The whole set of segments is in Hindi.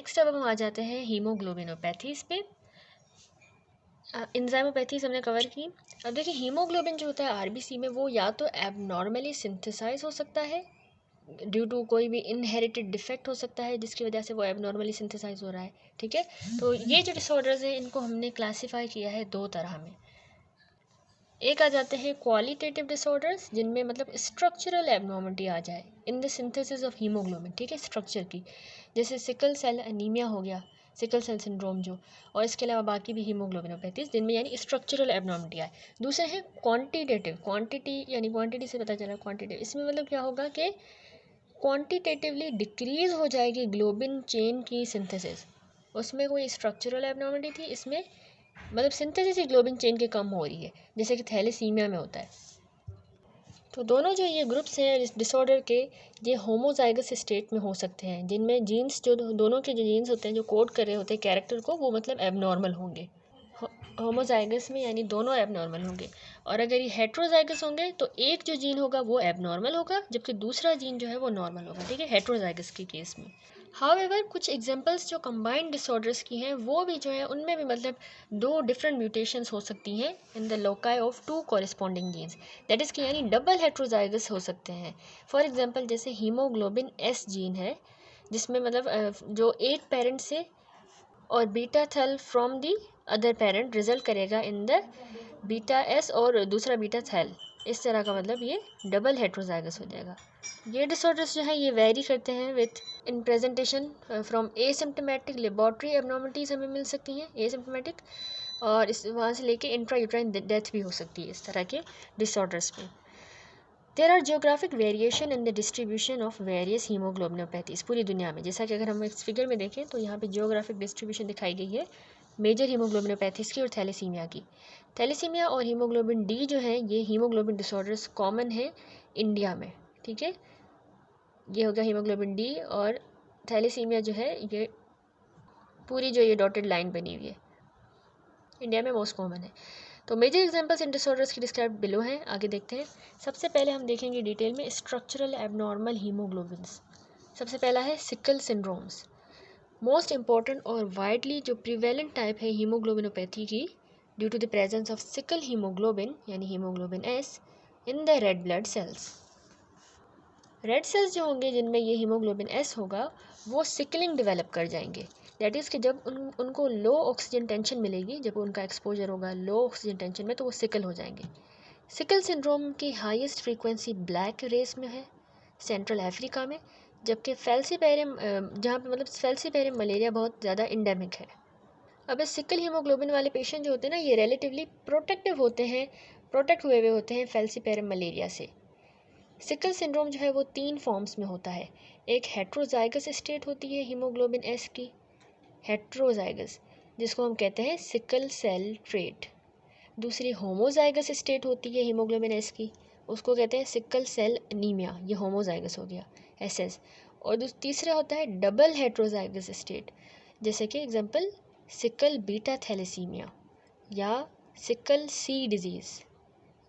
नेक्स्ट अब हम आ जाते हैं हीमोग्लोबिनोपैथीज पे। एंजाइमोपैथीज हमने कवर की। अब देखिए हीमोग्लोबिन जो होता है आरबीसी में वो या तो एबनॉर्मली सिंथेसाइज हो सकता है ड्यू टू कोई भी इनहेरिटेड डिफेक्ट हो सकता है जिसकी वजह से वो एबनॉर्मली सिंथेसाइज हो रहा है। ठीक है, तो ये जो डिसऑर्डर्स हैं इनको हमने क्लासीफाई किया है दो तरह में। एक आ जाते हैं क्वालिटेटिव डिसऑर्डर्स जिनमें मतलब स्ट्रक्चरल एबनॉर्मलिटी आ जाए in the synthesis of haemoglobin. ठीक है, स्ट्रक्चर की, जैसे सिकल सेल एनीमिया हो गया, सिकल सेल सिंड्रोम जो, और इसके अलावा बाकी भी हीमोग्लोबिनोपैथीज जिनमें यानी स्ट्रक्चरल एबनॉर्मलिटी आए। दूसरे हैं क्वांटिटेटिव, क्वांटिटी यानी क्वांटिटी से पता चला क्वांटिटेटिव, इसमें मतलब क्या होगा कि क्वांटिटेटिवली डिक्रीज हो जाएगी ग्लोबिन चेन की सिंथेसिस। उसमें कोई स्ट्रक्चरल एबनॉर्मलिटी थी, इसमें मतलब सिंथेसिस ही ग्लोबिन चेन की कम हो रही है, जैसे कि थैलेसीमिया में होता है। तो दोनों जो ये ग्रुप्स हैं इस डिसऑर्डर के, ये होमोजाइगस स्टेट में हो सकते हैं जिनमें जीन्स जो दोनों के जो जीन्स होते हैं जो कोड कर रहे होते हैं कैरेक्टर को वो मतलब एबनॉर्मल होंगे। होमोजाइगस में यानी दोनों एबनॉर्मल होंगे, और अगर ये हेट्रोजाइगस होंगे तो एक जो जीन होगा वो एबनॉर्मल होगा जबकि दूसरा जीन जो है वो नॉर्मल होगा। ठीक है, हेट्रोजाइगस के केस में। हाउएवर कुछ एग्जांपल्स जो कंबाइंड डिसऑर्डर्स की हैं वो भी जो है उनमें भी मतलब दो डिफरेंट म्यूटेशंस हो सकती हैं in the loci of two corresponding genes, that is कि यानी डबल हेट्रोजाइगस हो सकते हैं। फॉर एग्जांपल जैसे हीमोग्लोबिन एस जीन है जिसमें मतलब जो एक पेरेंट से और beta thal from the other parent result करेगा इन द बीटा एस और दूसरा बीटा थैल, इस तरह का मतलब ये डबल हेट्रोजाइगस हो जाएगा। ये डिसऑर्डर्स जो है ये वेरी करते हैं with in presentation from asymptomatic laboratory abnormalities हमें मिल सकती हैं एसिम्टोमेटिक, और इस वहाँ से लेके इंट्रा यूट्राइन डेथ भी हो सकती है इस तरह के डिसऑर्डर्स में। There are geographic variation in the distribution of various haemoglobinopathies पूरी दुनिया में, जैसा कि अगर हम इस फिगर में देखें तो यहाँ पे जियोग्राफिक डिस्ट्रीब्यूशन दिखाई गई है मेजर हीमोग्लोबिनोपैथीज की और थैलेसीमिया की। थैलेसीमिया और हीमोग्लोबिन डी जो है ये हीमोग्लोबिन डिसऑर्डर्स कॉमन है इंडिया में। ठीक है, ये हो गया हीमोग्लोबिन डी, और थैलेसीमिया जो है ये पूरी जो ये डॉटेड लाइन बनी हुई है इंडिया में मोस्ट कॉमन है। तो मेजर एग्जांपल्स इन डिसऑर्डर्स की डिस्क्राइब बिलो हैं, आगे देखते हैं। सबसे पहले हम देखेंगे डिटेल में स्ट्रक्चरल एबनॉर्मल हीमोग्लोबिन्स। सबसे पहला है सिकल सिंड्रोम्स, मोस्ट इंपॉर्टेंट और वाइडली जो प्रिवेलेंट टाइप है हीमोग्लोबिनोपैथी की due to the presence of sickle haemoglobin यानी haemoglobin S in the red blood cells. Red cells जो होंगे जिनमें ये हीमोग्लोबिन एस होगा वो सिकलिंग डेवलप कर जाएंगे, दैट इज़ कि जब उनको लो ऑक्सीजन टेंशन मिलेगी, जब उनका एक्सपोजर होगा लो ऑक्सीजन टेंशन में तो वो सिकल हो जाएंगे। सिकल सिंड्रोम की हाईएस्ट फ्रीक्वेंसी ब्लैक रेस में है सेंट्रल अफ्रीका में, जबकि फैल्सीपेरियम जहाँ पे मतलब फैल्सीपेरियम मलेरिया बहुत ज़्यादा इंडेमिक है। अब इस सिकल हीमोग्लोबिन वाले पेशेंट जो होते हैं ना ये रिलेटिवली प्रोटेक्टिव होते हैं, प्रोटेक्ट हुए हुए होते हैं फैल्सीपेरियम मलेरिया से। सिकल सिंड्रोम जो है वो 3 फॉर्म्स में होता है। एक हेट्रोजाइगस स्टेट होती है हीमोग्लोबिन एस की, हेट्रोजाइगस जिसको हम कहते हैं सिकल सेल ट्रेट। दूसरी होमोजाइगस स्टेट होती है हीमोग्लोबिन एस की, उसको कहते हैं सिकल सेल एनीमिया, ये होमोजाइगस हो गया एसएस। और तीसरा होता है डबल हेट्रोजाइगस स्टेट, जैसे कि एग्जांपल सिकल बीटा थैलेसीमिया या सिकल सी डिजीज़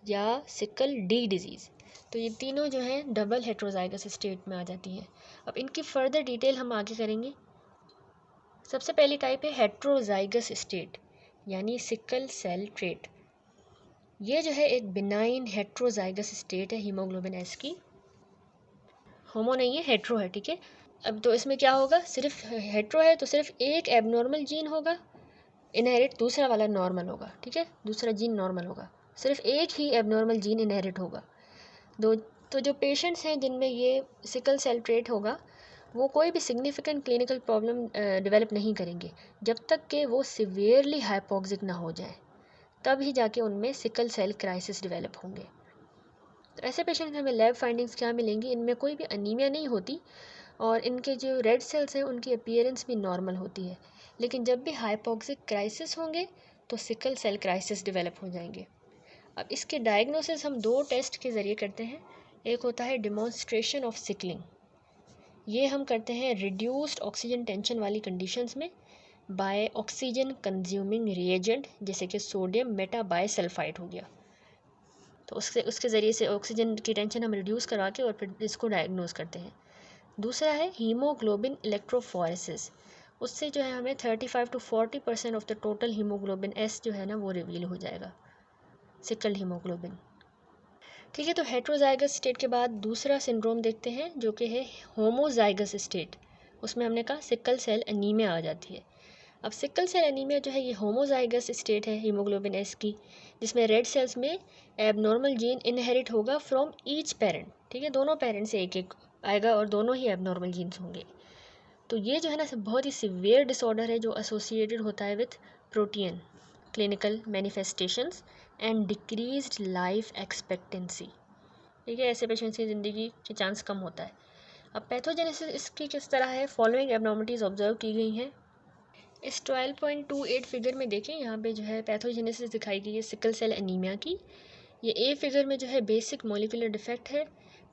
या सिकल डी डिजीज़। तो ये तीनों जो हैं डबल हेट्रोजाइगस स्टेट में आ जाती हैं। अब इनकी फर्दर डिटेल हम आगे करेंगे। सबसे पहली टाइप है हेट्रोजाइगस स्टेट यानी सिकल सेल ट्रेट। ये जो है एक बिनाइन हेट्रोजाइगस स्टेट है हीमोग्लोबिन एस की, होमो नहीं है हेट्रो है। ठीक है, अब तो इसमें क्या होगा, सिर्फ हेट्रो है तो सिर्फ एक एबनॉर्मल जीन होगा इनहेरिट, दूसरा वाला नॉर्मल होगा। ठीक है, दूसरा जीन नॉर्मल होगा, सिर्फ एक ही एबनॉर्मल जीन इनहेरिट होगा। तो जो पेशेंट्स हैं जिनमें ये सिकल सेल ट्रेट होगा वो कोई भी सिग्निफिकेंट क्लिनिकल प्रॉब्लम डेवलप नहीं करेंगे जब तक कि वो सिवियरली हाइपोक्सिक ना हो जाए, तब ही जाके उनमें सिकल सेल क्राइसिस डेवलप होंगे। तो ऐसे पेशेंट में हमें लैब फाइंडिंग्स क्या मिलेंगी, इनमें कोई भी अनीमिया नहीं होती और इनके जो रेड सेल्स हैं उनकी अपीयरेंस भी नॉर्मल होती है, लेकिन जब भी हाइपोक्सिक क्राइसिस होंगे तो सिकल सेल क्राइसिस डेवलप हो जाएंगे। अब इसके डायग्नोसिस हम 2 टेस्ट के ज़रिए करते हैं। एक होता है डिमॉन्स्ट्रेशन ऑफ सिकलिंग, ये हम करते हैं रिड्यूस्ड ऑक्सीजन टेंशन वाली कंडीशंस में बाय ऑक्सीजन कंज्यूमिंग रिएजेंट, जैसे कि सोडियम मेटाबाइसल्फाइड हो गया। तो उसके ज़रिए से ऑक्सीजन की टेंशन हम रिड्यूस करवा के और फिर इसको डायग्नोज करते हैं। दूसरा है हीमोग्लोबिन इलेक्ट्रोफोरेसिस, उससे जो है हमें 35 to 40% of the total haemoglobin S जो है ना वो रिवील हो जाएगा, सिकल हीमोग्लोबिन। ठीक है, तो हेट्रोजाइगस स्टेट के बाद दूसरा सिंड्रोम देखते हैं जो कि है होमोजाइगस स्टेट। उसमें हमने कहा सिकल सेल एनीमिया आ जाती है। अब सिकल सेल एनीमिया जो है ये होमोजाइगस स्टेट है हीमोग्लोबिन एस की, जिसमें रेड सेल्स में एबनॉर्मल जीन इनहेरिट होगा फ्रॉम ईच पेरेंट। ठीक है, दोनों पेरेंट से एक एक आएगा और दोनों ही एबनॉर्मल जीन्स होंगे। तो ये जो है ना बहुत ही सिवियर डिसऑर्डर है जो एसोसिएटेड होता है with protein clinical manifestations and decreased life expectancy. ठीक है, ऐसे पेशेंट्स की ज़िंदगी के चांस कम होता है। अब पैथोजेनेसिस इसकी किस तरह है, फॉलोइंग एबनॉर्मलिटीज़ ऑब्जर्व की गई हैं। इस 12.28 फिगर में देखें, यहाँ पे जो है पैथोजेनेसिस दिखाई गई है सिकल सेल एनीमिया की। ये ए फिगर में जो है बेसिक मॉलिक्यूलर डिफेक्ट है,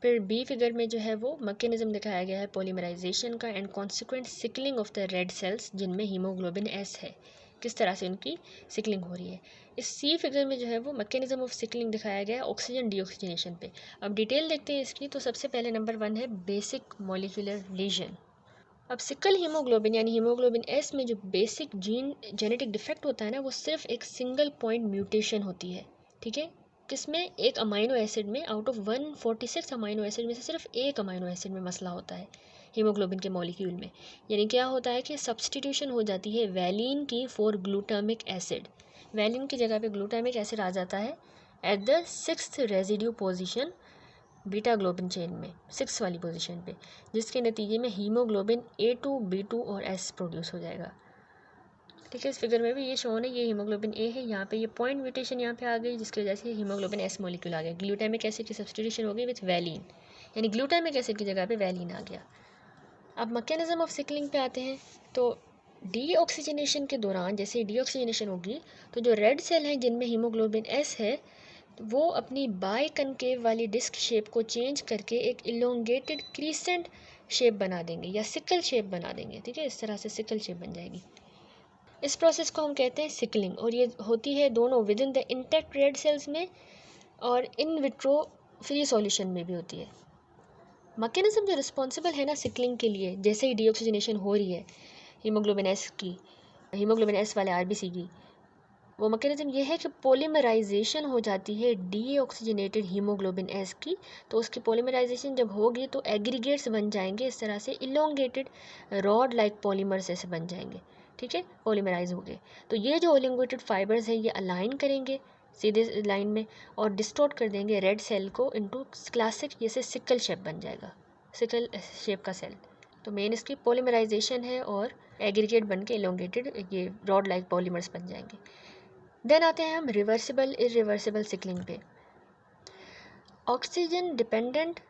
फिर बी फिगर में जो है वो मैकेनिज्म दिखाया गया है पॉलीमराइजेशन का and consequent sickling of the red sales जिनमें हीमोग्लोबिन एस है, किस तरह से उनकी सिकलिंग हो रही है। इस सी फिगर में जो है वो मैकेनिज्म ऑफ सिकलिंग दिखाया गया है ऑक्सीजन डीऑक्सीजनेशन पे। अब डिटेल देखते हैं इसकी, तो सबसे पहले नंबर 1 है बेसिक मॉलिक्यूलर लीजन। अब सिकल हीमोग्लोबिन यानी हीमोग्लोबिन एस में जो बेसिक जीन जेनेटिक डिफेक्ट होता है ना वो सिर्फ एक सिंगल पॉइंट म्यूटेशन होती है। ठीक है, किसमें, एक अमाइनो एसिड में, आउट ऑफ 146 अमाइनो एसिड में से सिर्फ एक अमाइनो एसिड में मसला होता है हीमोग्लोबिन के मॉलिक्यूल में। यानी क्या होता है कि सब्सटीट्यूशन हो जाती है वैलिन की फॉर ग्लूटामिक एसिड। वैलिन की जगह पे ग्लूटामिक एसिड आ जाता है at the 6th residue position beta globin chain में, 6 वाली पोजीशन पे, जिसके नतीजे में हीमोग्लोबिन A2, B2 और S प्रोड्यूस हो जाएगा। ठीक है, इस फिगर में भी ये शोन है, ये हीमोग्लोबिन A है, यहाँ पे ये पॉइंट म्यूटेशन यहाँ पे आ गई जिसकी वजह से हीमोग्लोबिन S मॉलिक्यूल आ गया। ग्लूटामिक एसिड की सब्सटीट्यूशन हो गई विथ वैलिन, यानी ग्लूटामिक एसिड की जगह पे वैलिन आ गया। अब मैकेनिज्म ऑफ सिकलिंग पे आते हैं, तो डीऑक्सीजनेशन के दौरान जैसे डीऑक्सीजनेशन होगी तो जो रेड सेल हैं जिनमें हीमोग्लोबिन S है वो अपनी बाई कनकेव वाली डिस्क शेप को चेंज करके एक इलोंगेटेड क्रीसेंट शेप बना देंगे या सिकल शेप बना देंगे। ठीक है, इस तरह से सिकल शेप बन जाएगी। इस प्रोसेस को हम कहते हैं सिकलिंग, और ये होती है दोनों with in the intact red cells में और इन विट्रो फ्री सॉल्यूशन में भी होती है। मैकेनिज्म जो रिस्पॉन्सिबल है ना सिकलिंग के लिए, जैसे ही डीऑक्सीजनेशन हो रही है हीमोग्लोबिन एस की, हीमोग्लोबिन एस वाले आरबीसी की, वो मैकेनिज्म ये है कि पॉलीमराइजेशन हो जाती है डीऑक्सीजनेटेड हीमोग्लोबिन एस की। तो उसकी पॉलीमराइजेशन जब होगी तो एग्रीगेट्स बन जाएंगे, इस तरह से इलोंगेटेड रॉड लाइक पॉलीमर्स ऐसे बन जाएंगे। ठीक है, पॉलीमराइज हो गए तो ये जो इलोंगेटेड फाइबर्स हैं ये अलाइन करेंगे सीधे लाइन में और डिस्टोर्ट कर देंगे रेड सेल को इनटू क्लासिक, जैसे सिकल शेप बन जाएगा, सिकल शेप का सेल। तो मेन इसकी पॉलीमराइजेशन है और एग्रीगेट बन के इलोंगेटेड ये रॉड लाइक पॉलीमर्स बन जाएंगे। देन आते हैं हम रिवर्सिबल इरिवर्सिबल सिकलिंग पे। ऑक्सीजन डिपेंडेंट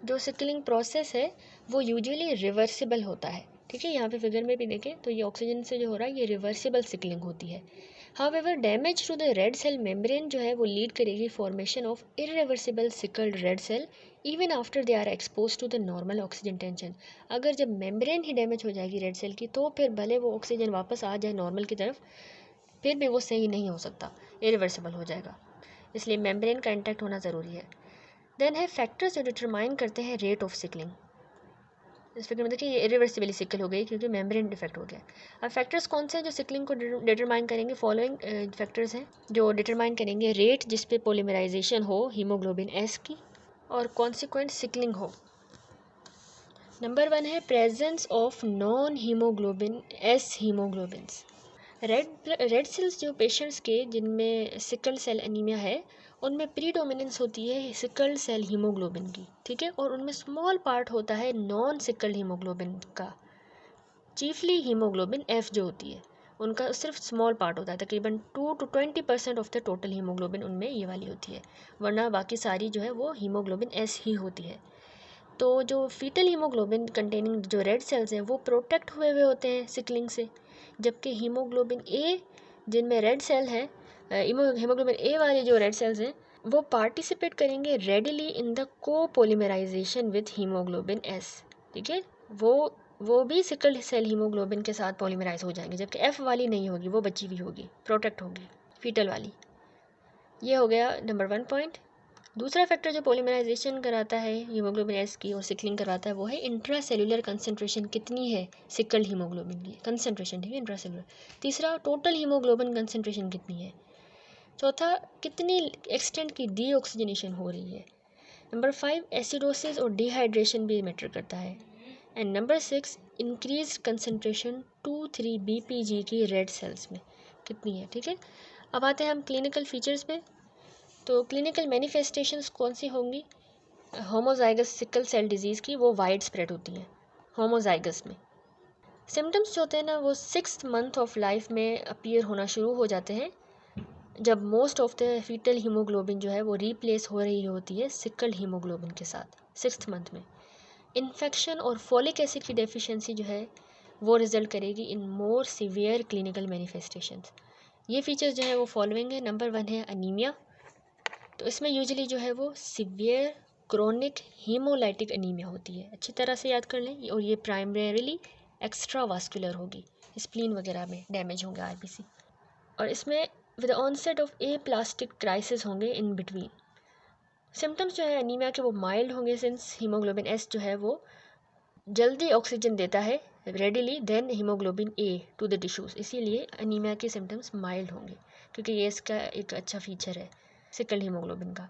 जो सिकलिंग प्रोसेस है वो यूजुअली रिवर्सिबल होता है। ठीक है, यहाँ पे फिगर में भी देखें तो ये ऑक्सीजन से जो हो रहा है ये रिवर्सिबल सिकलिंग होती है। However damage to the red cell membrane जो है वो लीड करेगी formation of irreversible sickled red cell even after they are expose to the normal oxygen tension. अगर जब मेम्ब्रेन ही डैमेज हो जाएगी रेड सेल की तो फिर भले वो ऑक्सीजन वापस आ जाए नॉर्मल की तरफ, फिर भी वो सही नहीं हो सकता, इरिवर्सिबल हो जाएगा। इसलिए मेम्ब्रेन का इंटैक्ट होना ज़रूरी है। देन है फैक्टर्स जो डिटरमाइन करते हैं रेट ऑफ सिकलिंग। इस फिगर में देखिए ये इरिवर्सिबली सिकल हो गई क्योंकि मेम्ब्रेन डिफेक्ट हो गया। अब फैक्टर्स कौन से हैं जो सिकलिंग को डिटरमाइन करेंगे, फॉलोइंग फैक्टर्स हैं जो डिटरमाइन करेंगे रेट जिस पे पॉलीमराइजेशन हो हीमोग्लोबिन एस की और कॉन्सिक्वेंट सिकलिंग हो। नंबर 1 है presence of non haemoglobin S haemoglobins. Red cells जो पेशेंट्स के जिनमें सिकल सेल एनीमिया है उनमें प्रीडोमिनेंस होती है सिकल सेल हीमोग्लोबिन की। ठीक है, और उनमें स्मॉल पार्ट होता है नॉन सिकल हीमोग्लोबिन का, चीफली हीमोग्लोबिन एफ जो होती है उनका सिर्फ स्मॉल पार्ट होता है, तकरीबन 2 to 20% of the total haemoglobin उनमें ये वाली होती है, वरना बाकी सारी जो है वो हीमोग्लोबिन एस ही होती है। तो जो फीटल हीमोग्लोबिन कंटेनिंग जो रेड सेल्स हैं वो प्रोटेक्ट हुए हुए होते हैं सिकलिंग से, जबकि हीमोग्लोबिन ए जिनमें रेड सेल है, हीमोग्लोबिन ए वाले जो रेड सेल्स हैं वो पार्टिसिपेट करेंगे readily in the copolymerisation with haemoglobin S. ठीक है, वो भी सिकल सेल हीमोग्लोबिन के साथ पॉलीमराइज हो जाएंगे, जबकि एफ वाली नहीं होगी, वो बची हुई होगी, प्रोटेक्ट होगी फीटल वाली। ये हो गया नंबर 1 पॉइंट। दूसरा फैक्टर जो पॉलीमराइजेशन कराता है हीमोग्लोबिन एस की और सिकलिंग करवाता है वो है इंट्रासेलुलर कंसंट्रेशन कितनी है सिकल्ड हीमोग्लोबिन की कंसंट्रेशन, ठीक है, इंट्रासेलुलर। तीसरा टोटल हीमोग्लोबिन कंसंट्रेशन कितनी है। चौथा कितनी एक्सटेंट की डीऑक्सीजनेशन हो रही है। नंबर 5 एसिडोसिस और डिहाइड्रेशन भी मैटर करता है। And number 6 increase concentration 2-3 BPG की रेड सेल्स में कितनी है, ठीक है। अब आते हैं हम क्लिनिकल फीचर्स पे। तो क्लिनिकल मैनिफेस्टेशंस कौन सी होंगी होमोजाइगस सिकल सेल डिजीज़ की, वो वाइड स्प्रेड होती हैं होमोजाइगस में। सिम्टम्स जो होते हैं ना वो 6th मंथ ऑफ लाइफ में अपीयर होना शुरू हो जाते हैं, जब most of the foetal haemoglobin जो है वो रिप्लेस हो रही होती है सिकल हीमोग्लोबिन के साथ 6th मंथ में। इन्फेक्शन और फोलिक एसिड की डेफिशिएंसी जो है वो रिजल्ट करेगी इन मोर सीवियर क्लिनिकल मैनिफेस्टेशंस। ये फीचर्स जो है वो फॉलोइंग है। नंबर 1 है अनीमिया। तो इसमें यूजुअली जो है वो सीवियर क्रोनिक हीमोलाइटिक अनीमिया होती है, अच्छी तरह से याद कर लें। और ये प्राइमरीली एक्स्ट्रा वास्कुलर होगी, स्प्लीन वगैरह में डैमेज होंगे RBC। और इसमें with onset of aplastic crisis होंगे इन बिटवीन। सिम्टम्स जो है अनीमिया के वो माइल्ड होंगे सिंस हीमोग्लोबिन एस जो है वो जल्दी ऑक्सीजन देता है readily than haemoglobin A to the tissues, इसीलिए अनीमिया के सिम्टम्स माइल्ड होंगे क्योंकि ये इसका एक अच्छा फीचर है सिकल हीमोग्लोबिन का।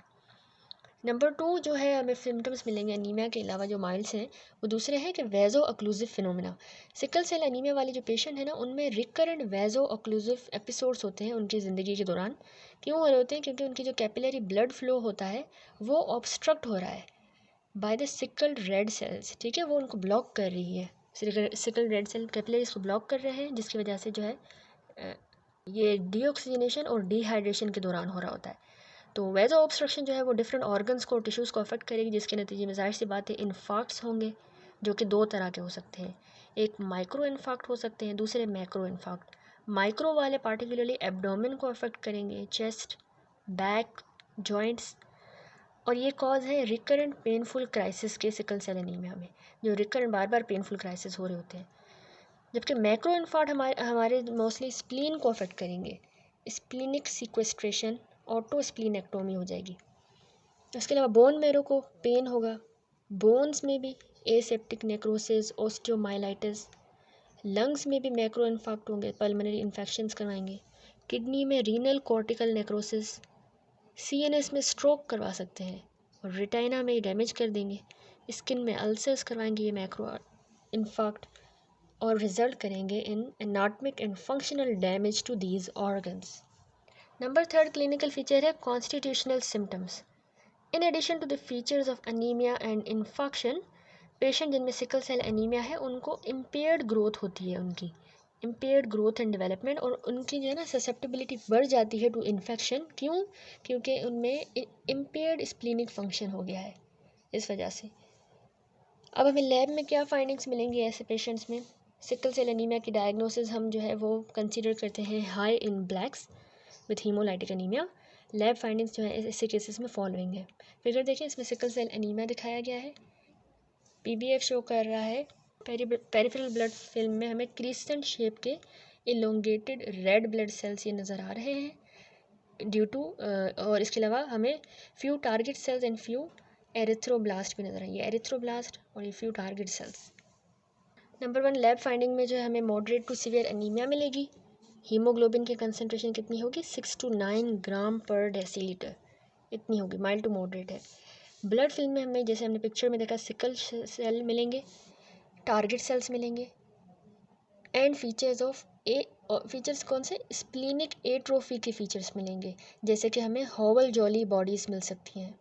नंबर 2 जो है हमें सिम्टम्स मिलेंगे अनीमिया के अलावा जो माइल्ड्स हैं वो दूसरे हैं कि vaso occlusive phenomena. Sickle cell anaemia वाले जो पेशेंट हैं ना उनमें रिकरेंट वेजो ऑक्लूसिव एपिसोड्स होते हैं उनकी ज़िंदगी के दौरान। क्यों हो रहे होते हैं, क्योंकि उनकी जो कैपिलरी ब्लड फ्लो होता है वो ऑब्स्ट्रक्ट हो रहा है by the sickled red cells, ठीक है, वो उनको ब्लॉक कर रही है। सिकल रेड सेल कैपिलरीज को ब्लॉक कर रहे हैं जिसकी वजह से जो है ये डीऑक्सीजनेशन और डिहाइड्रेशन के दौरान हो रहा होता है। तो वेजो ऑब्स्ट्रक्शन जो है वो डिफरेंट ऑर्गन्स को टिश्यूज़ को अफेक्ट करेगी जिसके नतीजे में जाहिर सी बात है इन्फार्क्ट्स होंगे जो कि 2 तरह के हो सकते हैं। एक माइक्रो इन्फार्क्ट हो सकते हैं, दूसरे मैक्रो इन्फार्क्ट। माइक्रो वाले पार्टिकुलरली एब्डोमेन को अफेक्ट करेंगे, चेस्ट, बैक, जॉइंट्स। और ये कॉज है रिकरेंट पेनफुल क्राइसिस के सिकल सेल एनीमिया में, जो रिकरेंट बार बार पेनफुल क्राइसिस हो रहे होते हैं। जबकि मैक्रो इन्फार्क्ट हमारे मोस्टली स्प्लीन को अफेक्ट करेंगे, स्प्लीनिक सीक्वेस्ट्रेशन, ऑटो स्प्लीनेक्टोमी हो जाएगी। उसके अलावा बोन मेरो को पेन होगा, बोन्स में भी एसेप्टिक नेक्रोसिस, ओस्टियोमाइलाइटिस। लंग्स में भी मैक्रो इन्फार्क्ट होंगे, पल्मोनरी इन्फेक्शंस करवाएंगे। किडनी में रीनल कॉर्टिकल नेक्रोसिस, CNS में स्ट्रोक करवा सकते हैं और रेटिना में डैमेज कर देंगे। स्किन में अल्सर्स करवाएंगे ये मैक्रो इन्फार्क्ट और रिजल्ट करेंगे in anatomic and functional damage to these organs. Number 3 clinical feature है constitutional symptoms. In addition to the features of anaemia and infection, patient जिनमें सिकल सेल अनीमिया है उनको इम्पेयर्ड ग्रोथ होती है, उनकी इम्पेयर्ड ग्रोथ एंड डेवलपमेंट, और उनकी जो है ना ससेप्टिबिलिटी बढ़ जाती है टू इन्फेक्शन। क्यों? क्योंकि उनमें इम्पेयर्ड स्प्लीनिक फंक्शन हो गया है इस वजह से। अब हमें लैब में क्या फाइंडिंग्स मिलेंगी ऐसे पेशेंट्स में। सिकल सेल एनीमिया की डायग्नोसिस हम जो है वो कंसीडर करते हैं high in blacks with haemolytic anaemia. Lab findings जो है ऐसे केसेस में फॉलोइंग है। फिगर देखिए, इसमें सिकल सेल एनीमिया दिखाया गया है, PBF शो कर रहा है। पेरिफेरल ब्लड फिल्म में हमें क्रिस्टेंट शेप के इलोंगेटेड रेड ब्लड सेल्स ये नज़र आ रहे हैं ड्यू टू, और इसके अलावा हमें few target cells and few erythroblast भी नज़र आएंगे, एरिथ्रोब्लास्ट और ये few target cells. Number 1 lab finding में जो है हमें मॉडरेट टू सीवियर एनीमिया मिलेगी। हीमोग्लोबिन की कंसनट्रेशन कितनी होगी, 6 to 9 ग्राम पर डेसीलीटर, इतनी होगी, माइल्ड टू मॉडरेट है। ब्लड फिल्म में हमें जैसे हमने पिक्चर में देखा सिकल सेल मिलेंगे, टारगेट सेल्स मिलेंगे and features of A, features कौन से, स्प्लीनिक एट्रोफी के फीचर्स मिलेंगे, जैसे कि हमें हॉवल जॉली बॉडीज़ मिल सकती हैं,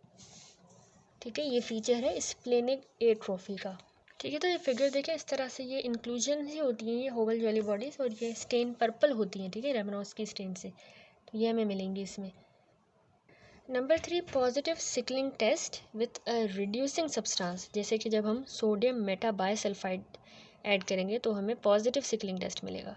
ठीक है, ये फीचर है स्प्लीनिक एट्रोफी का, ठीक है। तो ये फिगर देखें, इस तरह से ये इंक्लूजन ही होती हैं ये हॉवल जॉली बॉडीज़, और ये स्टेन पर्पल होती हैं, ठीक है, रेमनोस की स्टेन से, तो ये हमें मिलेंगी इसमें। Number 3 positive sickling test with a reducing substance, जैसे कि जब हम सोडियम मेटाबाइसल्फाइड ऐड करेंगे तो हमें पॉजिटिव सिकलिंग टेस्ट मिलेगा।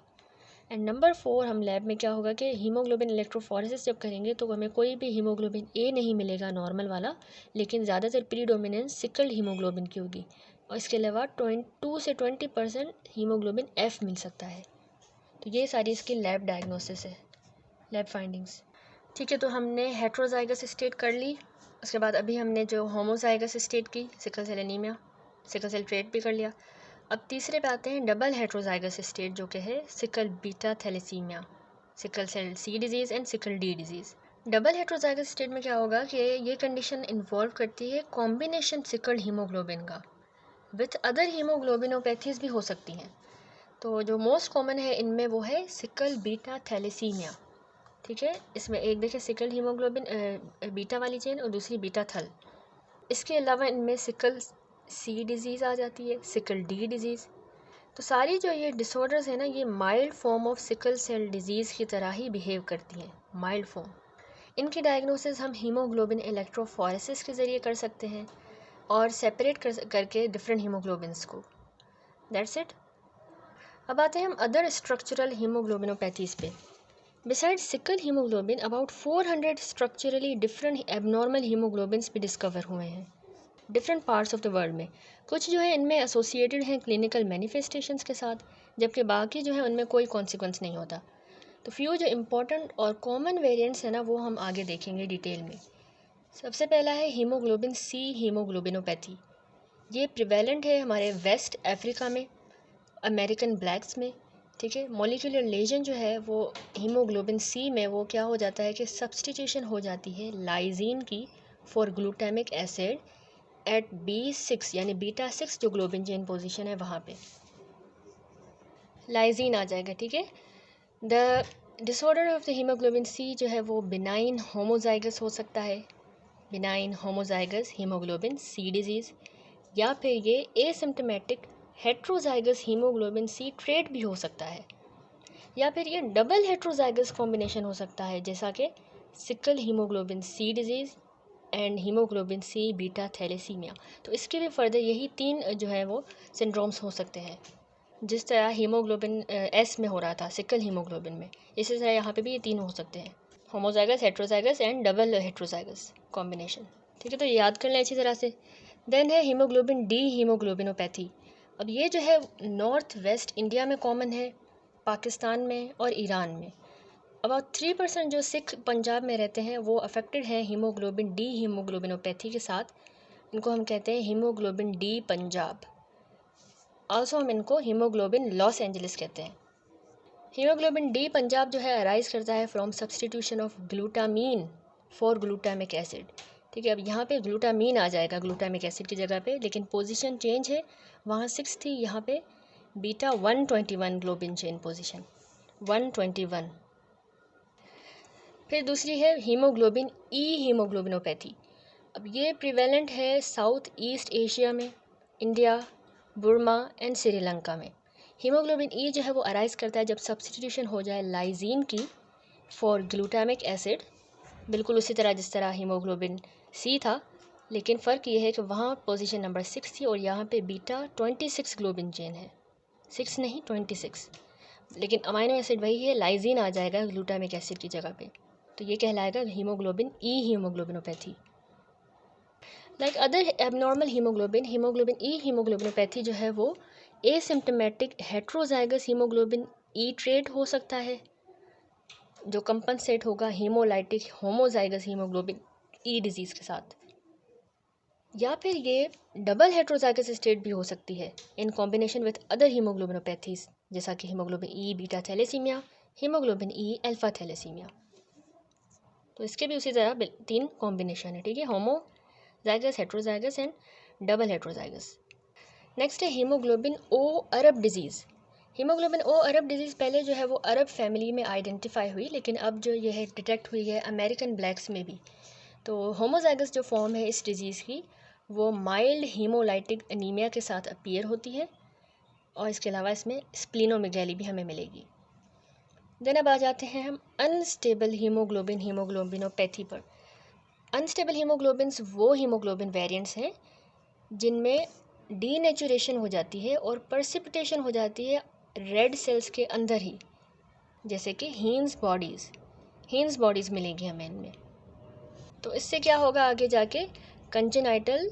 एंड नंबर 4 हम लैब में क्या होगा कि हीमोग्लोबिन इलेक्ट्रोफोरेसिस जब करेंगे तो हमें कोई भी हीमोग्लोबिन ए नहीं मिलेगा नॉर्मल वाला, लेकिन ज़्यादातर प्रीडोमिनेंस सिकल्ड हीमोग्लोबिन की होगी, और इसके अलावा 2 से 20% हीमोग्लोबिन एफ मिल सकता है। तो ये सारी इसकी लैब डायग्नोसिस है, लैब फाइंडिंग्स, ठीक है। तो हमने हेट्रोजाइगस स्टेट कर ली, उसके बाद अभी हमने जो होमोजाइगस स्टेट की sickle cell anaemia, sickle cell trait भी कर लिया। अब तीसरे पे आते हैं डबल हेट्रोजाइगस स्टेट, जो कि है sickle beta thalassaemia, sickle cell C disease and sickle D disease. Double heterozygous state में क्या होगा कि ये कंडीशन इन्वॉल्व करती है कॉम्बिनेशन सिकल हीमोग्लोबिन का, विथ अदर हीमोग्लोबिनोपैथीज़ भी हो सकती हैं। तो जो मोस्ट कॉमन है इनमें वो है सिकल बीटा थैलेसीमिया, ठीक है। इसमें एक देखिए सिकल हीमोग्लोबिन बीटा वाली चेन और दूसरी बीटा थल। इसके अलावा इनमें सिकल सी डिज़ीज़ आ जाती है, सिकल डी डिज़ीज़। तो सारी जो ये डिसऑर्डर्स है ना, ये mild form of sickle cell disease की तरह ही बिहेव करती हैं, माइल्ड फॉर्म। इनकी डायग्नोसिस हम हीमोग्लोबिन इलेक्ट्रोफोरेसिस के ज़रिए कर सकते हैं और सेपरेट करके डिफरेंट हीमोग्लोबिन्स को। That's it. अब आते हैं हम अदर स्ट्रक्चरल हीमोग्लोबिनोपैथीज़ पे। Besides sickle haemoglobin about 400 structurally different abnormal haemoglobins भी डिस्कवर हुए हैं different parts of the world में। कुछ जो है इनमें एसोसिएटेड हैं क्लिनिकल मैनिफेस्टेशंस के साथ, जबकि बाकी जो है उनमें कोई कॉन्सिक्वेंस नहीं होता। तो फ्यू जो इम्पोर्टेंट और कॉमन वेरिएंट्स हैं ना, वो हम आगे देखेंगे डिटेल में। सबसे पहला है हीमोग्लोबिन सी हीमोग्लोबिनोपैथी। ये प्रिवेलेंट है हमारे वेस्ट अफ्रीका में, अमेरिकन ब्लैक्स में, ठीक है। मॉलिक्यूलर लेजन जो है वो हीमोग्लोबिन सी में वो क्या हो जाता है कि सब्सटीट्यूशन हो जाती है लाइजीन की for glutamic acid eight B6 यानी बीटा 6 जो ग्लोबिन चेन पोजीशन है वहाँ पे लाइजीन आ जाएगा, ठीक है। The disorder of the haemoglobin C जो है वो बिनाइन होमोजाइगस हो सकता है, benign homozygous haemoglobin C disease, या फिर ये asymptomatic heterozygous haemoglobin C trait भी हो सकता है, या फिर ये डबल हेट्रोजाइगस कॉम्बिनेशन हो सकता है, जैसा कि sickle haemoglobin C disease and haemoglobin C beta thalassaemia. तो इसके भी फर्दर यही 3 जो है वो सिंड्रोम्स हो सकते हैं, जिस तरह हीमोग्लोबिन एस में हो रहा था सिकल हीमोग्लोबिन में, इसी तरह यहाँ पे भी ये 3 हो सकते हैं, homozygous, heterozygous and double heterozygous combination, ठीक है। तो याद कर लें अच्छी तरह से। देन है हीमोग्लोबिन डी हीमोग्लोबिनोपैथी। अब ये जो है नॉर्थ वेस्ट इंडिया में कॉमन है, पाकिस्तान में और ईरान में। अबाउट 3% जो सिख पंजाब में रहते हैं वो अफेक्टेड हैं हीमोग्लोबिन डी हीमोग्लोबिनोपैथी के साथ। इनको हम कहते हैं हीमोग्लोबिन डी पंजाब। आल्सो हम इनको हीमोग्लोबिन लॉस एंजलिस कहते हैं। हीमोग्लोबिन डी पंजाब जो है अराइज करता है from substitution of glutamine for glutamic acid, ठीक है। अब यहाँ पे ग्लूटामीन आ जाएगा ग्लूटामिक एसिड की जगह पे, लेकिन पोजीशन चेंज है, वहाँ 6 थी, यहाँ पे बीटा 121 ग्लोबिन चेन पोजीशन 121। फिर दूसरी है हीमोग्लोबिन ई हीमोग्लोबिनोपैथी। अब ये प्रिवेलेंट है साउथ ईस्ट एशिया में, इंडिया, बुर्मा एंड श्रीलंका में। हीमोग्लोबिन ई जो है वो अराइज करता है जब सब्सटीट्यूशन हो जाए लाइजीन की फॉर ग्लूटामिक एसिड, बिल्कुल उसी तरह जिस तरह हीमोग्लोबिन सी था, लेकिन फ़र्क ये है कि वहाँ पोजीशन नंबर 6 थी और यहाँ पे बीटा 26 ग्लोबिन चेन है, 6 नहीं 26, लेकिन अमाइनो एसिड वही है, लाइजीन आ जाएगा ग्लूटामिक एसिड की जगह पे, तो ये कहलाएगा haemoglobin E haemoglobinopathy. Like other abnormal haemoglobin, haemoglobin E haemoglobinopathy जो है वो asymptomatic heterozygous haemoglobin E trait हो सकता है, जो कंपनसेट होगा haemolytic homozygous haemoglobin E disease के साथ, या फिर ये डबल हेट्रोजाइगस स्टेट भी हो सकती है in combination with other haemoglobinopathies, जैसा कि हीमोग्लोबिन ई बीटा थैलेसीमिया, हीमोग्लोबिन ई अल्फा थैलेसीमिया। तो इसके भी उसी तरह 3 कॉम्बिनेशन है, ठीक है, homozygous, heterozygous and double heterozygous. Next है हीमोग्लोबिन ओ अरब डिजीज़। हीमोग्लोबिन ओ अरब डिजीज़ पहले जो है वो अरब फैमिली में आइडेंटिफाई हुई, लेकिन अब जो ये है डिटेक्ट हुई है अमेरिकन ब्लैक्स में भी। तो होमोजाइगस जो फॉर्म है इस डिजीज़ की वो माइल्ड हीमोलाइटिक एनीमिया के साथ अपीयर होती है, और इसके अलावा इसमें स्प्लीनोमेगैली भी हमें मिलेगी। देन अब आ जाते हैं हम अनस्टेबल हीमोग्लोबिन हीमोग्लोबिनोपैथी पर। अनस्टेबल हीमोग्लोबिन्स वो हीमोग्लोबिन वेरिएंट्स हैं जिनमें डीनेचुरेशन हो जाती है और पर्सिपिटेशन हो जाती है रेड सेल्स के अंदर ही, जैसे कि हीन्स बॉडीज़ मिलेंगी हमें इनमें। तो इससे क्या होगा आगे जाके, कंजेनाइटल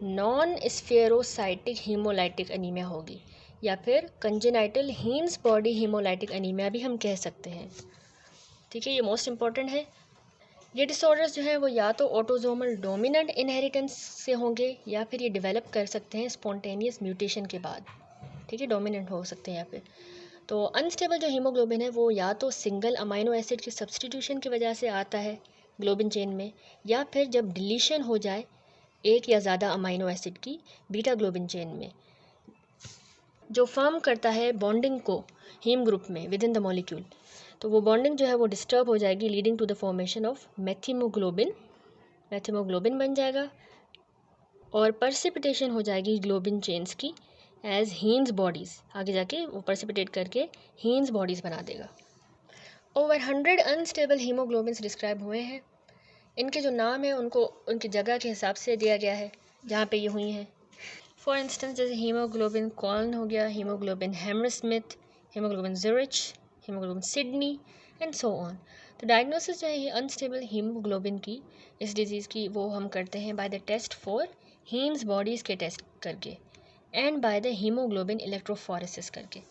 नॉन स्फेरोसाइटिक हीमोलाइटिक एनीमिया होगी, या फिर congenital hence body haemolytic anaemia भी हम कह सकते हैं, ठीक है। ये मोस्ट इम्पॉर्टेंट है। ये डिसऑर्डर्स जो हैं वो या तो ऑटोसोमल डोमिनेंट इनहेरिटेंस से होंगे या फिर ये डेवलप कर सकते हैं स्पॉन्टेनियस म्यूटेशन के बाद, ठीक है, डोमिनेंट हो सकते हैं यहाँ पे। तो अनस्टेबल जो हीमोग्लोबिन है वो या तो सिंगल अमाइनो एसिड की सब्सटीट्यूशन की वजह से आता है ग्लोबिन चेन में, या फिर जब डिलीशन हो जाए एक या ज़्यादा अमाइनो एसिड की बीटा ग्लोबिन चेन में, जो फॉर्म करता है बॉन्डिंग को हीम ग्रुप में विद इन द मॉलिक्यूल। तो वो बॉन्डिंग जो है वो डिस्टर्ब हो जाएगी, leading to the formation of methaemoglobin बन जाएगा और पर्सिपिटेशन हो जाएगी ग्लोबिन चेन्स की एज हीन्स बॉडीज़, आगे जाके वो पर्सिपिटेट करके हीन्स बॉडीज़ बना देगा। ओवर 100 अनस्टेबल हीमोग्लोबिन्स डिस्क्राइब हुए हैं। इनके जो नाम है उनको उनकी जगह के हिसाब से दिया गया है जहाँ पे ये हुई हैं। फॉर इंस्टेंस जैसे हीमोग्लोबिन कॉल्न हो गया, haemoglobin Hammersmith, haemoglobin Zurich, haemoglobin Sydney and so on. तो डायग्नोसिस जो है ये अनस्टेबल हीमोग्लोबिन की, इस डिज़ीज़ की, वो हम करते हैं by the test for Heinz bodies के टेस्ट करके and by the haemoglobin electrophoresis करके।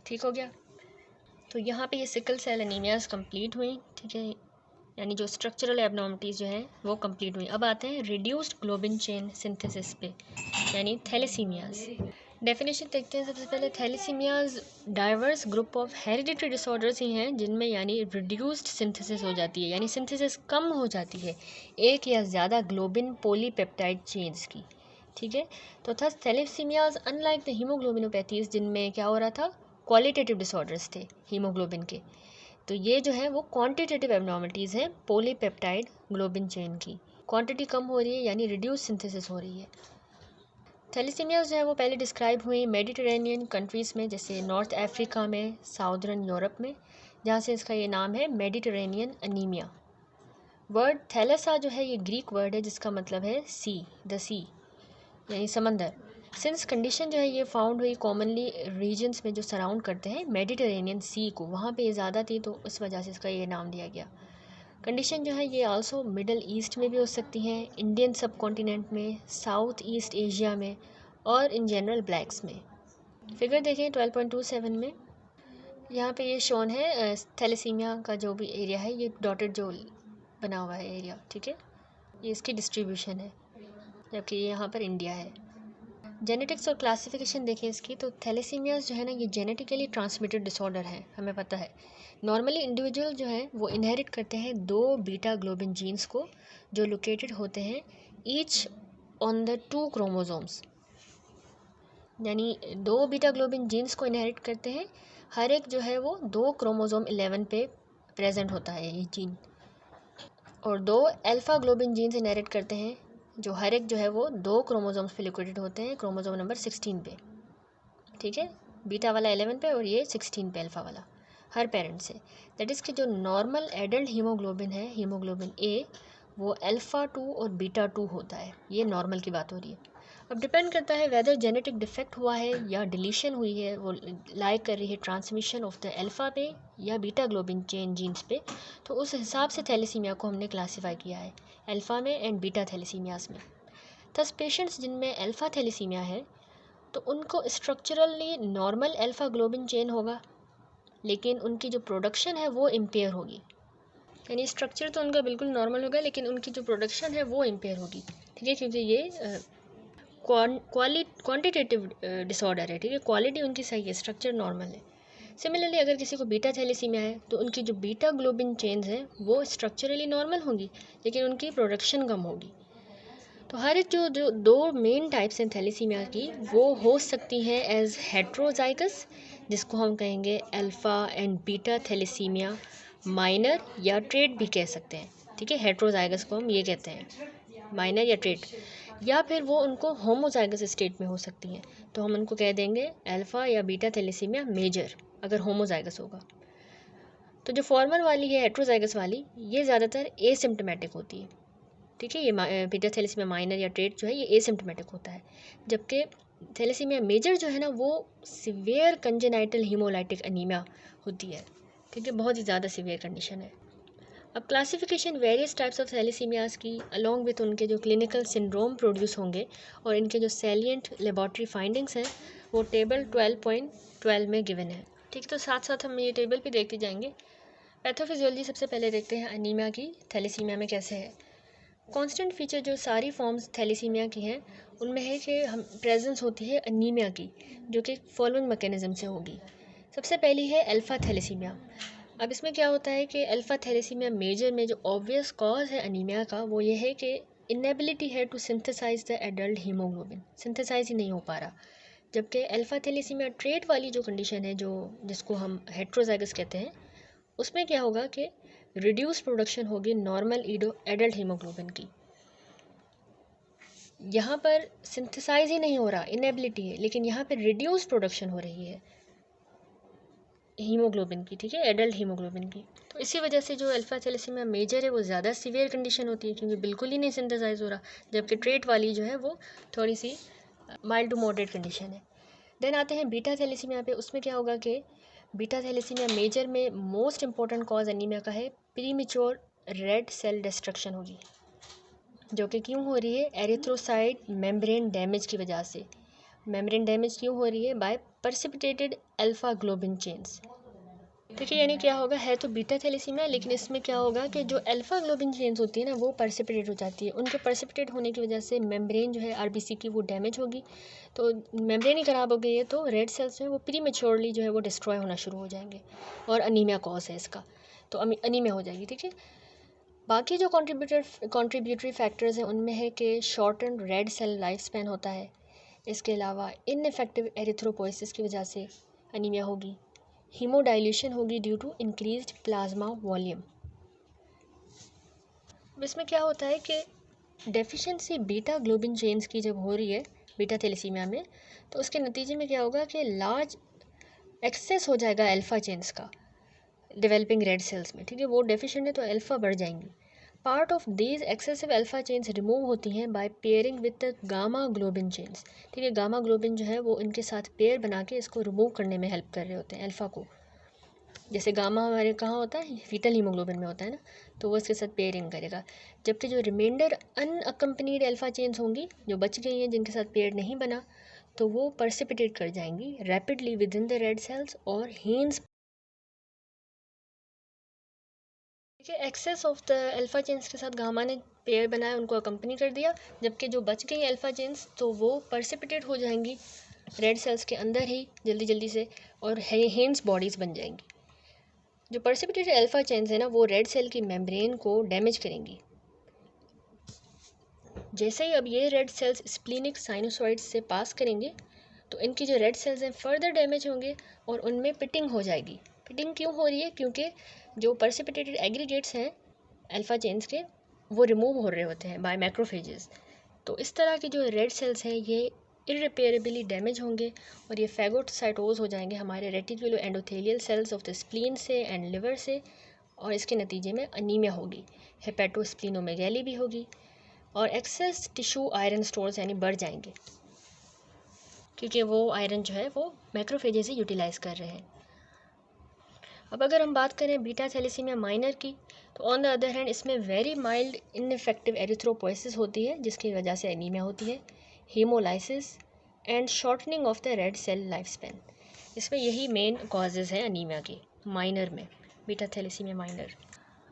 ठीक हो गया। तो यहाँ पे ये सिकल सेल एनीमियाज कंप्लीट हुई, ठीक है, यानी जो स्ट्रक्चरल एबनॉर्मलिटीज़ जो हैं वो कंप्लीट हुई। अब आते हैं रिड्यूस्ड ग्लोबिन चेन सिंथेसिस पे, यानी थैलेसीमियाज। डेफिनेशन देखते हैं। सबसे पहले thalassaemias diverse group of hereditary disorders ही हैं जिनमें यानी रिड्यूस्ड सिंथेसिस हो जाती है, यानी सिंथेसिस कम हो जाती है एक या ज़्यादा ग्लोबिन पॉलीपेप्टाइड चेन्स की, ठीक है। तो थस थैलेसीमियाज अनलाइक द हीमोग्लोबिनोपैथीज जिनमें क्या हो रहा था, क्वालिटेटिव डिसऑर्डर्स थे हीमोग्लोबिन के, तो ये जो है वो क्वांटिटेटिव एबनॉर्मलिटीज़ हैं पॉलीपेप्टाइड ग्लोबिन चेन की। क्वांटिटी कम हो रही है यानी रिड्यूस सिंथेसिस हो रही है। थैलेसीमियाज जो है वो पहले डिस्क्राइब हुई मेडिटेरेनियन कंट्रीज़ में, जैसे नॉर्थ अफ्रीका में, साउदर्न यूरोप में, जहाँ से इसका ये नाम है मेडिटेरेनियन अनीमिया। वर्ड थैलेसा जो है ये ग्रीक वर्ड है जिसका मतलब है सी, द सी, यानी समंदर। सिंस कंडीशन जो है ये फाउंड हुई कॉमनली रीजन्स में जो सराउंड करते हैं मेडिटेरेनियन सी को, वहाँ पे ये ज़्यादा थी तो इस वजह से इसका ये नाम दिया गया। कंडीशन जो है ये आल्सो मिडल ईस्ट में भी हो सकती हैं, इंडियन सब कॉन्टिनेंट में, साउथ ईस्ट एशिया में और इन जनरल ब्लैक्स में। फिगर देखें 12.27 में, यहाँ पे ये शोन है थैलेसीमिया का जो भी एरिया है, ये डॉटेड जो बना हुआ है एरिया, ठीक है, ये इसकी डिस्ट्रीब्यूशन है, जबकि ये यहाँ पर इंडिया है। जेनेटिक्स और क्लासिफिकेशन देखें इसकी, तो थैलेसीमियाज जो है ना ये जेनेटिकली ट्रांसमिटेड डिसऑर्डर है, हमें पता है। नॉर्मली इंडिविजुअल जो है वो इनहेरिट करते हैं 2 बीटा ग्लोबिन जीन्स को जो लोकेटेड होते हैं ईच ऑन द 2 क्रोमोसोम्स, यानी 2 बीटा ग्लोबिन जीन्स को इनहेरिट करते हैं, हर एक जो है वो 2 क्रोमोसोम 11 पे प्रेजेंट होता है ये जीन, और 2 अल्फ़ा ग्लोबिन जीन्स इनहेरिट करते हैं जो हर एक जो है वो 2 क्रोमोसोम्स पे लोकेटेड होते हैं, क्रोमोसोम नंबर 16 पे, ठीक है, बीटा वाला 11 पे और ये 16 पे अल्फ़ा वाला, हर पेरेंट से। दैट इज़ कि जो नॉर्मल एडल्ट हीमोग्लोबिन है, हीमोग्लोबिन ए, वो अल्फ़ा 2 और बीटा 2 होता है, ये नॉर्मल की बात हो रही है। अब डिपेंड करता है वेदर जेनेटिक डिफेक्ट हुआ है या डिलीशन हुई है, वो लाइक कर रही है ट्रांसमिशन ऑफ द अल्फ़ा पे या बीटा ग्लोबिन चेन जीन्स पे, तो उस हिसाब से थैलेसीमिया को हमने क्लासीफाई किया है अल्फ़ा में एंड बीटा थैलेसीमियास में। थस पेशेंट्स जिनमें अल्फ़ा थैलेसीमिया है तो उनको structurally normal alpha globin chain होगा, लेकिन उनकी जो प्रोडक्शन है वो इम्पेयर होगी, यानी स्ट्रक्चर तो उनका बिल्कुल नॉर्मल होगा लेकिन उनकी जो प्रोडक्शन है वो इम्पेयर होगी, ठीक है, क्योंकि ये क्वांटिटेटिव डिसऑर्डर है, ठीक है, क्वालिटी उनकी सही है, स्ट्रक्चर नॉर्मल है। सिमिलरली अगर किसी को बीटा थैलेसीमिया है तो उनकी जो बीटा ग्लोबिन चेन्स हैं वो स्ट्रक्चरली नॉर्मल होंगी लेकिन उनकी प्रोडक्शन कम होगी। तो हर एक जो 2 मेन टाइप्स हैं थैलेसीमिया की वो हो सकती हैं एज हेट्रोजाइगस, जिसको हम कहेंगे alpha and beta thalassaemia minor या ट्रेट भी कह सकते हैं, ठीक है, हेट्रोजाइगस को हम ये कहते हैं माइनर या ट्रेट, या फिर वो उनको होमोजाइगस स्टेट में हो सकती हैं तो हम उनको कह देंगे अल्फ़ा या बीटा थैलेसीमिया मेजर अगर होमोजाइगस होगा। तो जो फॉर्मर वाली है हेट्रोजाइगस वाली ये ज़्यादातर एसिम्प्टोमेटिक होती है, ठीक है, ये बीटा थैलेसीमिया माइनर या ट्रेट जो है ये एसिम्प्टोमेटिक होता है, जबकि थैलेसीमिया मेजर जो है ना वो सिवियर कंजेनाइटल हीमोलाइटिक अनीमिया होती है, ठीक है, बहुत ही ज़्यादा सिवियर कंडीशन है। अब क्लासिफिकेशन वेरियस टाइप्स ऑफ थैलेसीमियाज की अलॉन्ग विथ उनके जो क्लिनिकल सिंड्रोम प्रोड्यूस होंगे और इनके जो सैलिएंट लेबॉर्ट्री फाइंडिंग्स हैं वो टेबल 12.12 में गिवन है, ठीक है। तो साथ साथ हम ये टेबल भी देखते जाएंगे। पैथोफिजियोलॉजी सबसे पहले देखते हैं अनीमिया की थैलेसीमिया में कैसे है। कांस्टेंट फीचर जो सारी फॉर्म्स थैलेसीमिया की हैं उनमें है कि हम प्रेजेंस होती है अनीमिया की, जो कि फॉलोइंग मैकेनिज्म से होगी। सबसे पहली है अल्फ़ा थैलेसीमिया। अब इसमें क्या होता है कि अल्फ़ा थैलेसीमिया मेजर में जो ऑब्वियस कॉज है अनीमिया का वो ये है कि इनएबिलिटी है to synthesise the adult haemoglobin, synthesise ही नहीं हो पा रहा। जबकि अल्फ़ा थैलेसीमिया ट्रेट वाली जो कंडीशन है, जो जिसको हम हेट्रोजाइगस कहते हैं, उसमें क्या होगा कि रिड्यूस प्रोडक्शन होगी नॉर्मल एडल्ट हीमोग्लोबिन की। यहाँ पर सिंथेसाइज ही नहीं हो रहा, इनएबिलिटी है, लेकिन यहाँ पर रिड्यूस प्रोडक्शन हो रही है हीमोग्लोबिन की, ठीक है, एडल्ट हीमोग्लोबिन की। तो इसी वजह से जो अल्फ़ा थैलेसीमिया मेजर है वो ज़्यादा सीवियर कंडीशन होती है, क्योंकि बिल्कुल ही नहीं सिंथेसाइज हो रहा, जबकि ट्रेट वाली जो है वो थोड़ी सी माइल्ड टू मॉडरेट कंडीशन है। देन आते हैं बीटा थैलेसीमिया पे। उसमें क्या होगा कि बीटा थैलेसीमिया मेजर में मोस्ट इंपॉर्टेंट कॉज एनीमिया का है प्रीमेच्योर रेड सेल डिस्ट्रक्शन होगी, जो कि क्यों हो रही है, एरिथ्रोसाइट मेम्ब्रेन डैमेज की वजह से। मेम्ब्रेन डैमेज क्यों हो रही है, by precipitated alpha globin chains. देखिए यानी क्या होगा, है तो बीटा थैलेसीमिया, लेकिन इसमें क्या होगा कि जो अल्फा ग्लोबिन चेन्स होती है ना वो प्रेसिपिटेट हो जाती है। उनके प्रेसिपिटेट होने की वजह से मेम्ब्रेन जो है आरबीसी की वो डैमेज होगी। तो मेम्ब्रेन ही ख़राब हो गई है तो रेड सेल्स में वो प्रीमेच्योरली जो है वो डिस्ट्रॉय होना शुरू हो जाएंगे, और अनीमिया कॉज है इसका, तो अनीमिया हो जाएगी, ठीक है। बाकी जो कॉन्ट्रीब्यूटरी फैक्टर्स हैं उनमें है कि shorten red cell life span होता है। इसके अलावा इनइफेक्टिव एरिथ्रोपोइसिस की वजह से अनीमिया होगी। हीमोडाइल्यूशन होगी due to increased plasma volume. इसमें क्या होता है कि डेफिशिएंसी बीटा ग्लोबिन चेन्स की जब हो रही है बीटा थैलेसीमिया में, तो उसके नतीजे में क्या होगा कि लार्ज एक्सेस हो जाएगा अल्फ़ा चेन्स का डेवलपिंग रेड सेल्स में, ठीक है। वो डेफिशिएंट है तो अल्फ़ा बढ़ जाएंगी। Part of these excessive alpha chains remove होती हैं by pairing with the gamma globin chains, ठीक है। गामा ग्लोबिन जो है वो इनके साथ पेयर बना के इसको रिमूव करने में हेल्प कर रहे होते हैं अल्फ़ा को। जैसे गामा हमारे कहाँ होता है, फीटल हीमोग्लोबिन में होता है ना, तो वो इसके साथ पेयरिंग करेगा। जबकि जो रिमाइंडर अनअकम्पनीड अल्फ़ा चेन्स होंगी जो बच गई हैं, जिनके साथ पेयर नहीं बना, तो वो पर्सिपिटेट कर जाएंगी rapidly within the red cells और हीन्स। देखिए excess of the alpha chains के साथ गामा ने पेयर बनाया, उनको अकम्पनी कर दिया, जबकि जो बच गई अल्फ़ा चेन्स तो वो पर्सिपिटेट हो जाएंगी रेड सेल्स के अंदर ही जल्दी जल्दी से, और हेन्स बॉडीज़ बन जाएंगी। जो पर्सिपिटेटेड अल्फ़ा चेन्स है ना वो रेड सेल की मेम्ब्रेन को डैमेज करेंगी। जैसे ही अब ये रेड सेल्स स्प्लीनिक साइनोसॉइड्स से पास करेंगे तो इनकी जो रेड सेल्स हैं फर्दर डैमेज होंगे और उनमें पिटिंग हो जाएगी। पिटिंग क्यों हो रही है, क्योंकि जो पर्सिपिटेटेड एग्रीगेट्स हैं अल्फ़ा चेन्स के वो रिमूव हो रहे होते हैं बाय मैक्रोफेजेस। तो इस तरह की जो रेड सेल्स हैं ये इरिपेरेबली डैमेज होंगे और ये फैगोसाइटोज हो जाएंगे हमारे reticulo endothelial cells of the spleen से एंड लिवर से, और इसके नतीजे में अनीमिया होगी, हेपेटोस्प्लिनोमेगैली भी होगी, और एक्सेस टिश्यू आयरन स्टोर्स यानी बढ़ जाएंगे, क्योंकि वो आयरन जो है वो मैक्रोफेजेस से यूटिलाइज़ कर रहे हैं। अब अगर हम बात करें बीटा थैलेसीमिया माइनर की, तो ऑन द अदर हैंड इसमें वेरी माइल्ड इनइफेक्टिव एरिथ्रोपोइसिस होती है, जिसकी वजह से एनीमिया होती है, haemolysis and shortening of the red cell life span. इसमें यही मेन कॉजेज़ हैं अनीमिया की माइनर में, बीटा थैलेसीमिया माइनर।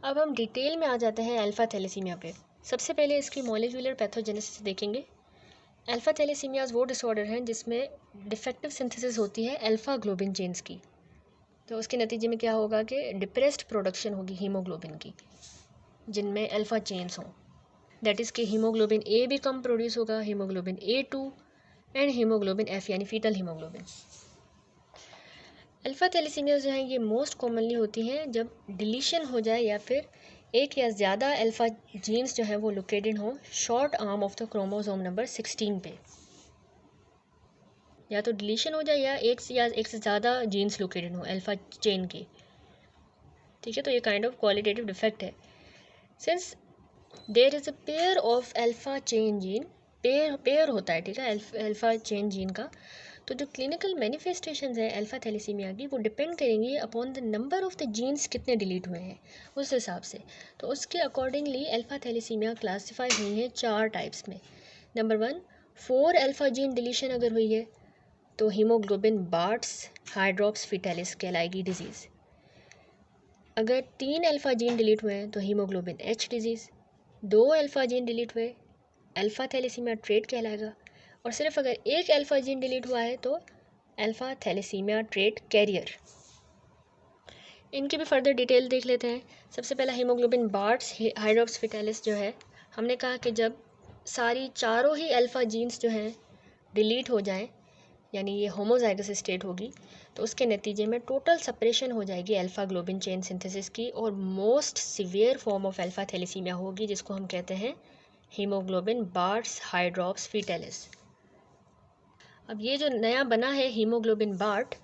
अब हम डिटेल में आ जाते हैं अल्फ़ा थैलेसीमिया पे। सबसे पहले इसकी मॉलिक्यूलर पैथोजेनेसिस देखेंगे। अल्फ़ा थैलेसीमियाज वो डिसऑर्डर हैं जिसमें डिफेक्टिव सिंथेसिस होती है अल्फ़ा ग्लोबिन चेन्स की, तो उसके नतीजे में क्या होगा कि डिप्रेस्ड प्रोडक्शन होगी हीमोग्लोबिन की जिनमें अल्फ़ा चेन्स हों। दैट इज़ कि हीमोग्लोबिन ए भी कम प्रोड्यूस होगा, haemoglobin A2 and haemoglobin F यानी फीटल हीमोग्लोबिन। अल्फ़ा थैलेसीमियाज जो हैं ये मोस्ट कॉमनली होती हैं जब डिलीशन हो जाए या फिर एक या ज़्यादा अल्फ़ा जीन्स जो है वो लोकेटेड हों short arm of the chromosome number 16 पे, या तो डिलीशन हो जाए या एक से ज़्यादा जीन्स लोकेटेड हो अल्फ़ा चेन की, ठीक है। तो ये काइंड ऑफ क्वालिटेटिव डिफेक्ट है। Since there is a pair of alpha chain gene, pair होता है, ठीक है, अल्फ़ा चेन जीन का, तो जो क्लिनिकल मैनिफेस्टेशंस है अल्फ़ा थैलेसीमिया की वो डिपेंड करेंगी upon the number of the genes कितने डिलीट हुए हैं उस हिसाब से। तो उसके अकॉर्डिंगली अल्फ़ा थैलेसीमिया क्लासीफाई हुई है 4 टाइप्स में। नंबर 1, 4 अल्फ़ा जीन डिलीशन अगर हुई है तो हीमोग्लोबिन बार्ट्स हाइड्रॉप्स फिटालिस कहलाएगी डिजीज़। अगर 3 अल्फ़ा जीन डिलीट हुए हैं तो haemoglobin H disease, 2 alpha gene delete हुए अल्फ़ा थैलेसीमिया ट्रेट कहलाएगा, और सिर्फ अगर 1 अल्फ़ा जीन डिलीट हुआ है तो अल्फ़ा थैलेसीमिया ट्रेट कैरियर। इनकी भी फर्दर डिटेल देख लेते हैं। सबसे पहला हीमोग्लोबिन बार्ट्स हाइड्रॉप्स फिटालिस जो है, हमने कहा कि जब सारी चारों ही अल्फ़ा जीन्स जो हैं डिलीट हो जाएं, यानी ये होमोजाइगस स्टेट होगी, तो उसके नतीजे में टोटल सेपरेशन हो जाएगी अल्फ़ा ग्लोबिन चेन सिंथेसिस की, और most severe form of alpha thalassaemia होगी, जिसको हम कहते हैं हीमोग्लोबिन बार्ट्स हाइड्रॉप्स फिटालिस। अब ये जो नया बना है हीमोग्लोबिन बार्ट,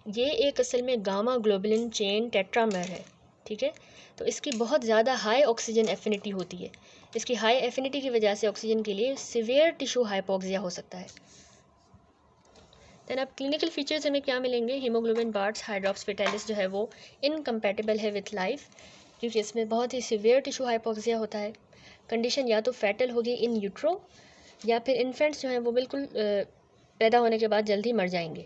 ये एक असल में गामा ग्लोबुलिन चेन टेट्रामर है, ठीक है। तो इसकी बहुत ज़्यादा हाई ऑक्सीजन एफिनिटी होती है। इसकी हाई एफिनिटी की वजह से ऑक्सीजन के लिए सिवियर टिश्यू हाइपोक्सिया हो सकता है। देन अब क्लिनिकल फीचर्स हमें क्या मिलेंगे? हीमोग्लोबिन बार्ट्स हाइड्रॉप्स फिटालिस जो है वो इनकम्पैटिबल है विथ लाइफ, क्योंकि इसमें बहुत ही सिवियर टिश्यू हाइपोक्सिया होता है। कंडीशन या तो फैटल होगी इन यूट्रो, या फिर इन्फेंट्स जो हैं वो बिल्कुल पैदा होने के बाद जल्दी मर जाएंगे।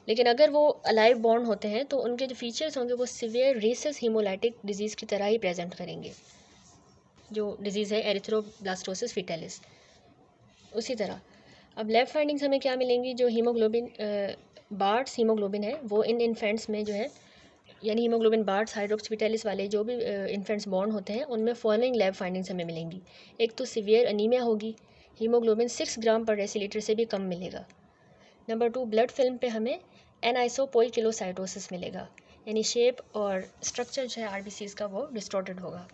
लेकिन अगर वो अलाइव बॉर्न होते हैं तो उनके जो फीचर्स होंगे वो सिवियर रेसस हीमोलाइटिक डिजीज़ की तरह ही प्रेजेंट करेंगे, जो डिजीज़ है एरिथ्रोब्लास्टोसिस फिटालिस। उसी तरह अब लैब फाइंडिंग्स हमें क्या मिलेंगी? जो हीमोग्लोबिन बार्ट्स हीमोग्लोबिन है वो इन इन्फेंट्स में जो है, यानी हीमोग्लोबिन बार्ट्स हाइड्रॉप्स फिटालिस वाले जो भी इन्फेंट्स बॉर्न होते हैं उनमें फॉलोइंग लैब फाइंडिंग्स हमें मिलेंगी। एक तो सिवियर अनीमिया होगी, हीमोग्लोबिन 6 ग्राम पर डेसीलीटर से भी कम मिलेगा। नंबर 2, ब्लड फिल्म पे हमें एनाइसोपोइकिलोसाइटोसिस मिलेगा, यानी शेप और स्ट्रक्चर जो है आरबीसीज का वो डिस्टॉर्टेड होगा।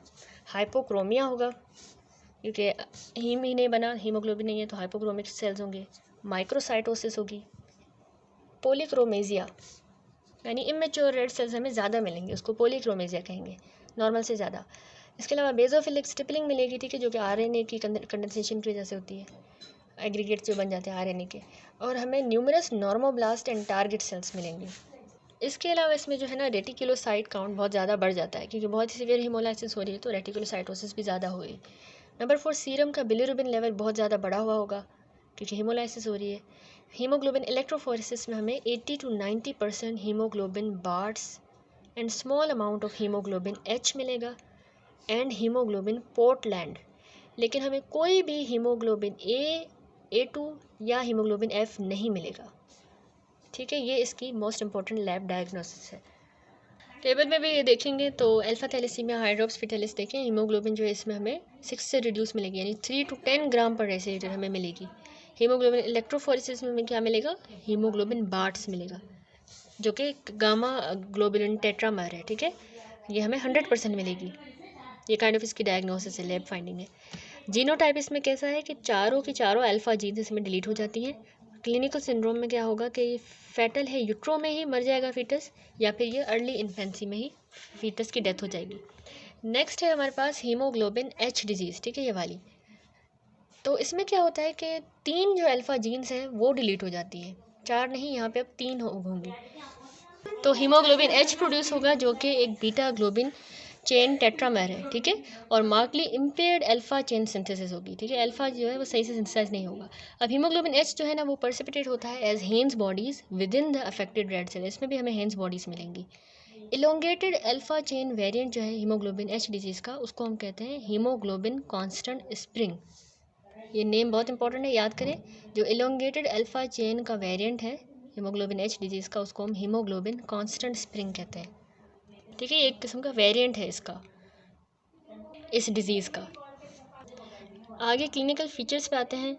हाइपोक्रोमिया होगा, क्योंकि हीम ही नहीं बना, हीमोग्लोबिन नहीं है तो हाइपोक्रोमिक सेल्स होंगे। माइक्रोसाइटोसिस होगी। पोलीक्रोमेजिया, यानी इमेच्योर रेड सेल्स हमें ज़्यादा मिलेंगे, उसको पोलीक्रोमेजिया कहेंगे, नॉर्मल से ज़्यादा। इसके अलावा बेजोफिलिक स्टिपलिंग मिलेगी, ठीक है, जो कि आरएनए की कंडेंसेशन की वजह से होती है, एग्रीगेट्स जो बन जाते हैं आरएनए के। और हमें numerous normoblast and target cells मिलेंगे। इसके अलावा इसमें जो है ना रेटिकुलोसाइट काउंट बहुत ज़्यादा बढ़ जाता है, क्योंकि बहुत ही सीवियर हीमोलाइसिस हो रही है तो रेटिकुलोसाइटोसिस भी ज़्यादा होगी। नंबर 4, सीरम का बिलिरुबिन लेवल बहुत ज़्यादा बढ़ा हुआ होगा, क्योंकि हीमोलाइसिस हो रही है। हीमोग्लोबिन इलेक्ट्रोफोरेसिस में हमें 80 to 90% haemoglobin bards and small amount of haemoglobin H मिलेगा एंड हीमोग्लोबिन पोर्टलैंड। लेकिन हमें कोई भी हीमोग्लोबिन A2 या हीमोग्लोबिन F नहीं मिलेगा, ठीक है। ये इसकी मोस्ट इंपॉर्टेंट लैब डायग्नोसिस है। टेबल में भी ये देखेंगे तो अल्फा थैलेसीमिया हाइड्रॉप्स फिटालिस देखें, हीमोग्लोबिन जो है इसमें हमें 6 से रिड्यूस मिलेगी, यानी 3 to 10 ग्राम पर डेसीलीटर हमें मिलेगी। हीमोग्लोबिन इलेक्ट्रोफोरेसिस में हमें क्या मिलेगा? हीमोग्लोबिन बार्ट्स मिलेगा, जो कि गामा ग्लोबुलिन टेट्रामर है, ठीक है। ये हमें 100% मिलेगी। ये काइंड ऑफ इसकी डायग्नोसिस है, लैब फाइंडिंग है। जीनोटाइप इसमें कैसा है कि चारों की चारों अल्फ़ा जीन्स इसमें डिलीट हो जाती हैं। क्लिनिकल सिंड्रोम में क्या होगा कि फैटल है, यूट्रो में ही मर जाएगा फीटस, या फिर ये अर्ली इन्फेंसी में ही फीटस की डेथ हो जाएगी। नेक्स्ट है हमारे पास हीमोग्लोबिन एच डिजीज़, ठीक है, ये वाली। तो इसमें क्या होता है कि 3 जो अल्फ़ा जीन्स हैं वो डिलीट हो जाती हैं, 4 नहीं, यहाँ पे अब 3 होंगी। तो हीमोग्लोबिन एच प्रोड्यूस होगा, जो कि एक बीटा ग्लोबिन चेन टेट्रामर है, ठीक है, और markedly impaired alpha chain synthesis होगी, ठीक है। अल्फा जो है वो सही से सिंथेसाइज नहीं होगा। अब हीमोग्लोबिन एच जो है ना वो पर्सिपिटेट होता है as Heinz bodies within the affected red cell, इसमें भी हमें हेन्स बॉडीज मिलेंगी। इलोंगेटेड अल्फा चेन वेरिएंट जो है हीमोग्लोबिन एच डिजीज़ का, उसको हम कहते हैं हीमोग्लोबिन कॉन्स्टेंट स्प्रिंग। ये नेम बहुत इंपॉर्टेंट है, याद करें। जो इलोंगेटेड अल्फा चेन का वेरिएंट है हीमोग्लोबिन एच डिजीज़ का, उसको हम हीमोग्लोबिन कॉन्स्टेंट स्प्रिंग कहते हैं, ठीक है। ये एक किस्म का वेरिएंट है इसका, इस डिज़ीज़ का। आगे क्लिनिकल फीचर्स पे आते हैं।